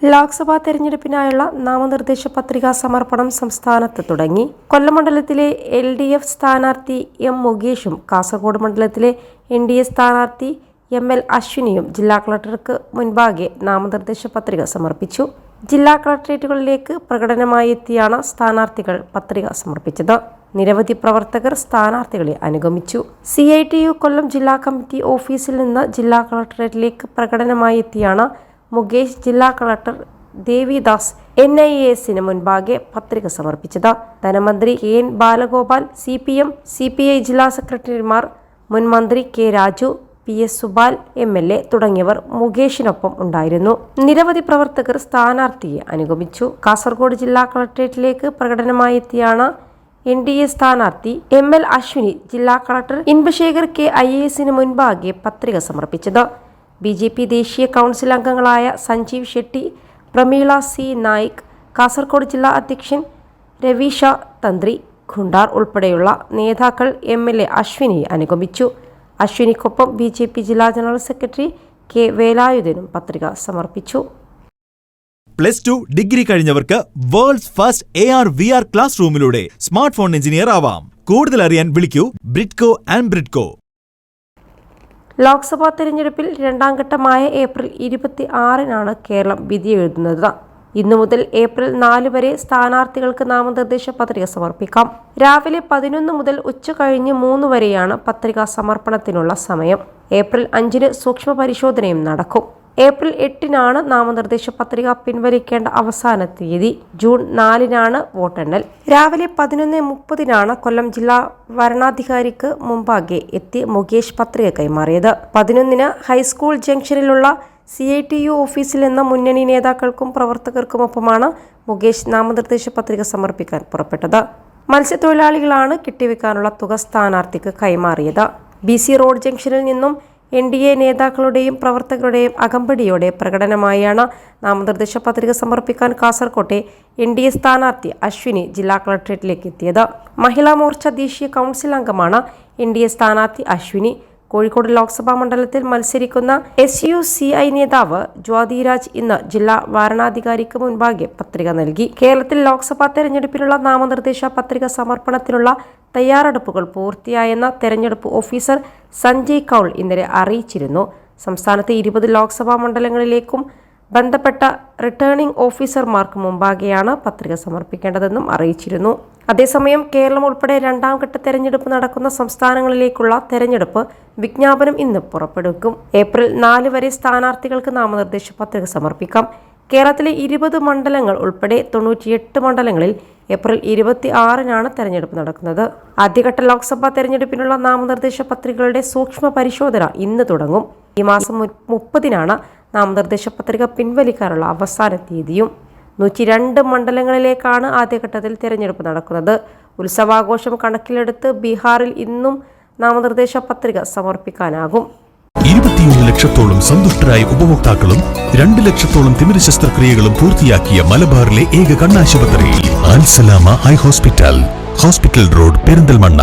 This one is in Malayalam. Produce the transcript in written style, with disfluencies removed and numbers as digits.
ലോക്സഭാ തെരഞ്ഞെടുപ്പിനായുള്ള നാമനിർദ്ദേശ പത്രികാ സമർപ്പണം സംസ്ഥാനത്ത് തുടങ്ങി. കൊല്ലം മണ്ഡലത്തിലെ LDF സ്ഥാനാർത്ഥി M. മുകേഷും കാസർഗോഡ് മണ്ഡലത്തിലെ NDA സ്ഥാനാർത്ഥി ML അശ്വിനിയും ജില്ലാ കളക്ടർക്ക് മുൻപാകെ നാമനിർദ്ദേശ പത്രിക സമർപ്പിച്ചു. ജില്ലാ കളക്ടറേറ്റുകളിലേക്ക് പ്രകടനമായി എത്തിയാണ് സ്ഥാനാർത്ഥികൾ പത്രിക സമർപ്പിച്ചത്. നിരവധി പ്രവർത്തകർ സ്ഥാനാർത്ഥികളെ അനുഗമിച്ചു. CITU കൊല്ലം ജില്ലാ കമ്മിറ്റി ഓഫീസിൽ നിന്ന് ജില്ലാ കളക്ടറേറ്റിലേക്ക് പ്രകടനമായി എത്തിയാണ് മുകേഷ് ജില്ലാ കളക്ടർ ദേവിദാസ് NIASന് മുൻപാകെ പത്രിക സമർപ്പിച്ചത്. ധനമന്ത്രി KN ബാലഗോപാൽ, CPM, CPI ജില്ലാ സെക്രട്ടറിമാർ, മുൻ മന്ത്രി K. Raju, PS Subal MLA തുടങ്ങിയവർ മുകേഷിനൊപ്പം ഉണ്ടായിരുന്നു. നിരവധി പ്രവർത്തകർ സ്ഥാനാർത്ഥിയെ അനുഗമിച്ചു. കാസർഗോഡ് ജില്ലാ കളക്ടറേറ്റിലേക്ക് പ്രകടനമായി എത്തിയാണ് NDA സ്ഥാനാർത്ഥി ML അശ്വിനി ജില്ലാ കളക്ടർ ഇൻബശേഖർ K. IASന് മുൻപാകെ പത്രിക സമർപ്പിച്ചത്. BJP ദേശീയ കൗൺസിൽ അംഗങ്ങളായ സഞ്ജീവ് ഷെട്ടി, പ്രമീള C. നായിക്, കാസർഗോഡ് ജില്ലാ അധ്യക്ഷൻ രവീഷ തന്ത്രി, ഖുണ്ടാർ ഉൾപ്പെടെയുള്ള നേതാക്കൾ MLA അശ്വിനിയെ അനുഗമിച്ചു. അശ്വിനിക്കൊപ്പം BJP ജില്ലാ ജനറൽ സെക്രട്ടറി K. വേലായുധനും പത്രിക സമർപ്പിച്ചു. +2 ഡിഗ്രി കഴിഞ്ഞവർക്ക് വേൾഡ്സ് ഫസ്റ്റ് AR/VR ക്ലാസ് റൂമിലൂടെ സ്മാർട്ട് ഫോൺ എഞ്ചിനീയർ ആവാം. കൂടുതൽ അറിയാൻ വിളിക്കൂ ബ്രിഡ്കോ ആൻഡ് ബ്രിഡ്കോ. ലോക്സഭാ തെരഞ്ഞെടുപ്പിൽ രണ്ടാം ഘട്ടമായ ഏപ്രിൽ 26-നാണ് കേരളം വിധിയെഴുതുന്നത്. ഇന്നു മുതൽ ഏപ്രിൽ 4 വരെ സ്ഥാനാർത്ഥികൾക്ക് നാമനിർദ്ദേശ പത്രിക സമർപ്പിക്കാം. രാവിലെ 11 മുതൽ ഉച്ചകഴിഞ്ഞ് 3 വരെയാണ് പത്രികാ സമർപ്പണത്തിനുള്ള സമയം. ഏപ്രിൽ 5-ന് സൂക്ഷ്മ പരിശോധനയും നടക്കും. ഏപ്രിൽ 8-നാണ് നാമനിർദ്ദേശ പത്രിക പിൻവലിക്കേണ്ട അവസാന തീയതി. ജൂൺ 4-നാണ് വോട്ടെണ്ണൽ. രാവിലെ 11:30-നാണ് കൊല്ലം ജില്ലാ വരണാധികാരിക്ക് മുമ്പാകെ എത്തി മുകേഷ് പത്രിക കൈമാറിയത്. 11-ന് ഹൈസ്കൂൾ ജംഗ്ഷനിലുള്ള CITU ഓഫീസിൽ നിന്ന് മുന്നണി നേതാക്കൾക്കും പ്രവർത്തകർക്കുമൊപ്പമാണ് മുകേഷ് നാമനിർദ്ദേശ പത്രിക സമർപ്പിക്കാൻ പുറപ്പെട്ടത്. മത്സ്യത്തൊഴിലാളികളാണ് കെട്ടിവെക്കാനുള്ള തുക സ്ഥാനാർത്ഥിക്ക് കൈമാറിയത്. BC റോഡ് ജംഗ്ഷനിൽ നിന്നും NDA നേതാക്കളുടെയും പ്രവർത്തകരുടെയും അകമ്പടിയോടെ പ്രകടനമായാണ് നാമനിർദ്ദേശ പത്രിക സമർപ്പിക്കാൻ കാസർകോട്ടെ NDA സ്ഥാനാർത്ഥി അശ്വിനി ജില്ലാ കളക്ടറേറ്റിലേക്ക് എത്തിയത്. മഹിളാ മോർച്ച ദേശീയ കൗൺസിൽ അംഗമാണ് NDA സ്ഥാനാർത്ഥി അശ്വിനി. കോഴിക്കോട് ലോക്സഭാ മണ്ഡലത്തിൽ മത്സരിക്കുന്ന SUCI നേതാവ് ജ്യോതിരാജ് ഇന്ന് ജില്ലാ വരണാധികാരിക്ക് മുൻപാകെ പത്രിക നൽകി. കേരളത്തിൽ ലോക്സഭാ തെരഞ്ഞെടുപ്പിനുള്ള നാമനിർദ്ദേശ പത്രിക സമർപ്പണത്തിനുള്ള തയ്യാറെടുപ്പുകൾ പൂർത്തിയായെന്ന് തെരഞ്ഞെടുപ്പ് ഓഫീസർ സഞ്ജയ് കൗൾ ഇന്നലെ അറിയിച്ചിരുന്നു. സംസ്ഥാനത്തെ 20 ലോക്സഭാ മണ്ഡലങ്ങളിലേക്കും ബന്ധപ്പെട്ട റിട്ടേണിംഗ് ഓഫീസർമാർക്ക് മുമ്പാകെയാണ് പത്രിക സമർപ്പിക്കേണ്ടതെന്നും അറിയിച്ചിരുന്നു. അതേസമയം കേരളം ഉൾപ്പെടെ രണ്ടാം ഘട്ട തെരഞ്ഞെടുപ്പ് നടക്കുന്ന സംസ്ഥാനങ്ങളിലേക്കുള്ള തെരഞ്ഞെടുപ്പ് വിജ്ഞാപനം ഇന്ന് പുറപ്പെടുവിക്കും. ഏപ്രിൽ 4 വരെ സ്ഥാനാർത്ഥികൾക്ക് നാമനിർദ്ദേശ പത്രിക സമർപ്പിക്കാം. കേരളത്തിലെ 20 മണ്ഡലങ്ങൾ ഉൾപ്പെടെ 98 മണ്ഡലങ്ങളിൽ ഏപ്രിൽ 26-നാണ് തെരഞ്ഞെടുപ്പ് നടക്കുന്നത്. ആദ്യഘട്ട ലോക്സഭാ തെരഞ്ഞെടുപ്പിനുള്ള നാമനിർദ്ദേശ പത്രികകളുടെ സൂക്ഷ്മ പരിശോധന ഇന്ന് തുടങ്ങും. ഈ മാസം 30-നാണ് നാമനിർദ്ദേശ പത്രിക പിൻവലിക്കാനുള്ള അവസാന തീയതിയും. 102 മണ്ഡലങ്ങളിലേക്കാണ് ആദ്യഘട്ടത്തിൽ തെരഞ്ഞെടുപ്പ് നടക്കുന്നത്. ഉത്സവാഘോഷം കണക്കിലെടുത്ത് ബീഹാറിൽ ഇന്നും നാമനിർദ്ദേശ പത്രിക സമർപ്പിക്കാനാകും. 21 ലക്ഷത്തോളം സന്തുഷ്ടരായ ഉപഭോക്താക്കളും 2 ലക്ഷത്തോളം തിമിര ശസ്ത്രക്രിയകളും പൂർത്തിയാക്കിയ മലബാറിലെ ഏക കണ്ണാശുപത്രി അൽ സലാമ ഹൈ ഹോസ്പിറ്റൽ റോഡ്, പെരിന്തൽമണ്ണ.